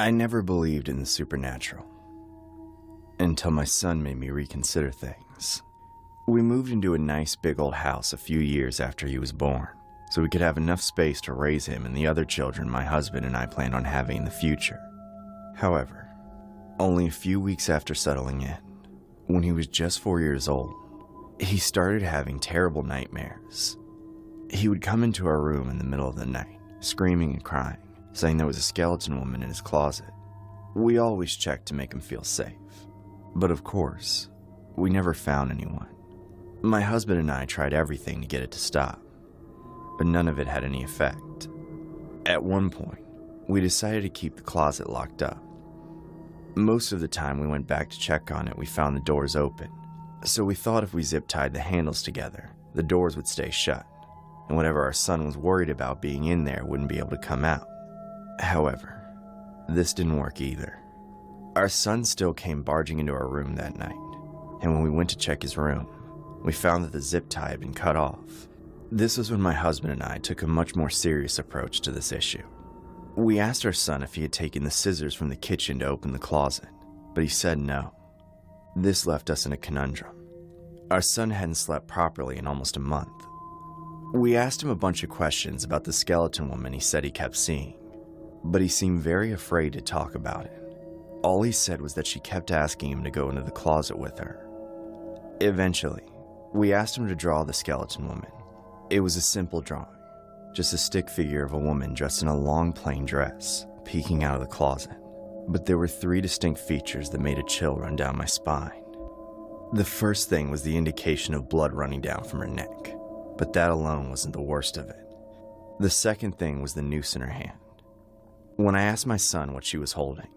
I never believed in the supernatural until my son made me reconsider things. We moved into a nice big old house a few years after he was born, so we could have enough space to raise him and the other children my husband and I planned on having in the future. However, only a few weeks after settling in, when he was just 4 years old, he started having terrible nightmares. He would come into our room in the middle of the night, screaming and crying, saying there was a skeleton woman in his closet. We always checked to make him feel safe, but of course, we never found anyone. My husband and I tried everything to get it to stop, but none of it had any effect. At one point, we decided to keep the closet locked up. Most of the time we went back to check on it, we found the doors open, so we thought if we zip-tied the handles together, the doors would stay shut, and whatever our son was worried about being in there wouldn't be able to come out. However, this didn't work either. Our son still came barging into our room that night, and when we went to check his room, we found that the zip tie had been cut off. This was when my husband and I took a much more serious approach to this issue. We asked our son if he had taken the scissors from the kitchen to open the closet, but he said no. This left us in a conundrum. Our son hadn't slept properly in almost a month. We asked him a bunch of questions about the skeleton woman he said he kept seeing, but he seemed very afraid to talk about it. All he said was that she kept asking him to go into the closet with her. Eventually, we asked him to draw the skeleton woman. It was a simple drawing, just a stick figure of a woman dressed in a long plain dress, peeking out of the closet. But there were 3 distinct features that made a chill run down my spine. The first thing was the indication of blood running down from her neck, but that alone wasn't the worst of it. The second thing was the noose in her hand. When I asked my son what she was holding,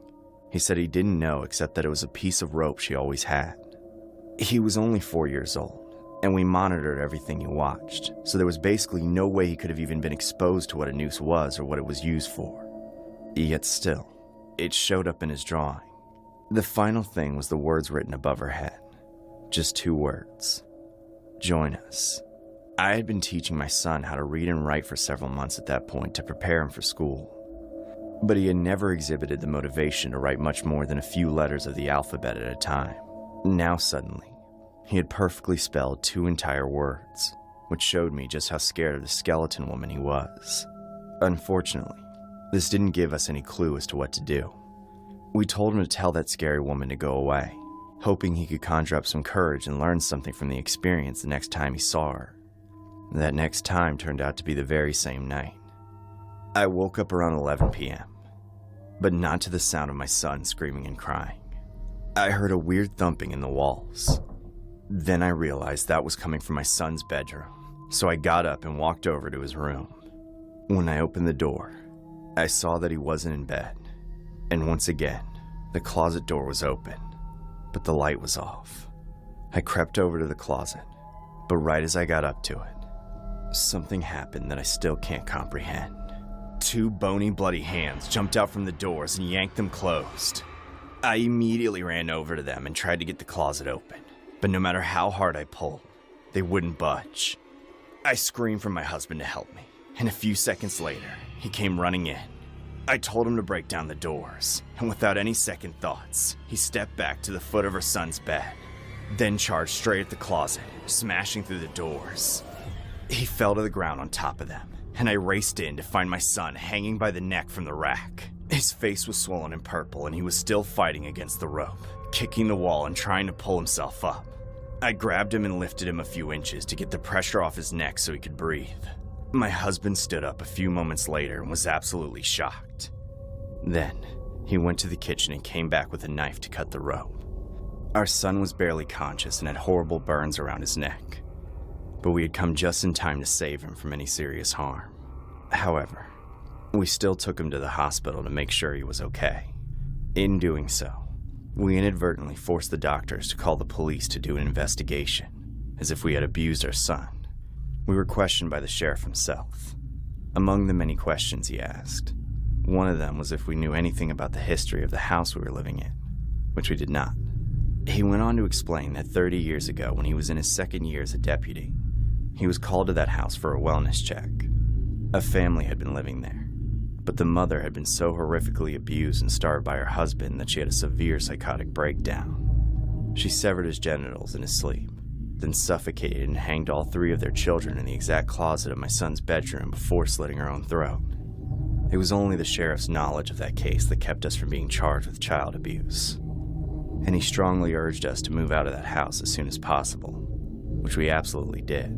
he said he didn't know except that it was a piece of rope she always had. He was only 4 years old, and we monitored everything he watched, so there was basically no way he could have even been exposed to what a noose was or what it was used for. Yet still, it showed up in his drawing. The final thing was the words written above her head. Just 2 words. Join us. I had been teaching my son how to read and write for several months at that point to prepare him for school. But he had never exhibited the motivation to write much more than a few letters of the alphabet at a time. Now suddenly, he had perfectly spelled 2 entire words, which showed me just how scared of the skeleton woman he was. Unfortunately, this didn't give us any clue as to what to do. We told him to tell that scary woman to go away, hoping he could conjure up some courage and learn something from the experience the next time he saw her. That next time turned out to be the very same night. I woke up around 11 p.m., but not to the sound of my son screaming and crying. I heard a weird thumping in the walls. Then I realized that was coming from my son's bedroom, so I got up and walked over to his room. When I opened the door, I saw that he wasn't in bed, and once again, the closet door was open, but the light was off. I crept over to the closet, but right as I got up to it, something happened that I still can't comprehend. 2 bony, bloody hands jumped out from the doors and yanked them closed. I immediately ran over to them and tried to get the closet open, but no matter how hard I pulled, they wouldn't budge. I screamed for my husband to help me, and a few seconds later, he came running in. I told him to break down the doors, and without any second thoughts, he stepped back to the foot of her son's bed, then charged straight at the closet, smashing through the doors. He fell to the ground on top of them, and I raced in to find my son hanging by the neck from the rack. His face was swollen and purple, and he was still fighting against the rope, kicking the wall and trying to pull himself up. I grabbed him and lifted him a few inches to get the pressure off his neck so he could breathe. My husband stood up a few moments later and was absolutely shocked. Then, he went to the kitchen and came back with a knife to cut the rope. Our son was barely conscious and had horrible burns around his neck, but we had come just in time to save him from any serious harm. However, we still took him to the hospital to make sure he was okay. In doing so, we inadvertently forced the doctors to call the police to do an investigation, as if we had abused our son. We were questioned by the sheriff himself. Among the many questions he asked, one of them was if we knew anything about the history of the house we were living in, which we did not. He went on to explain that 30 years ago, when he was in his 2nd year as a deputy, he was called to that house for a wellness check. A family had been living there, but the mother had been so horrifically abused and starved by her husband that she had a severe psychotic breakdown. She severed his genitals in his sleep, then suffocated and hanged all 3 of their children in the exact closet of my son's bedroom before slitting her own throat. It was only the sheriff's knowledge of that case that kept us from being charged with child abuse, and he strongly urged us to move out of that house as soon as possible, which we absolutely did.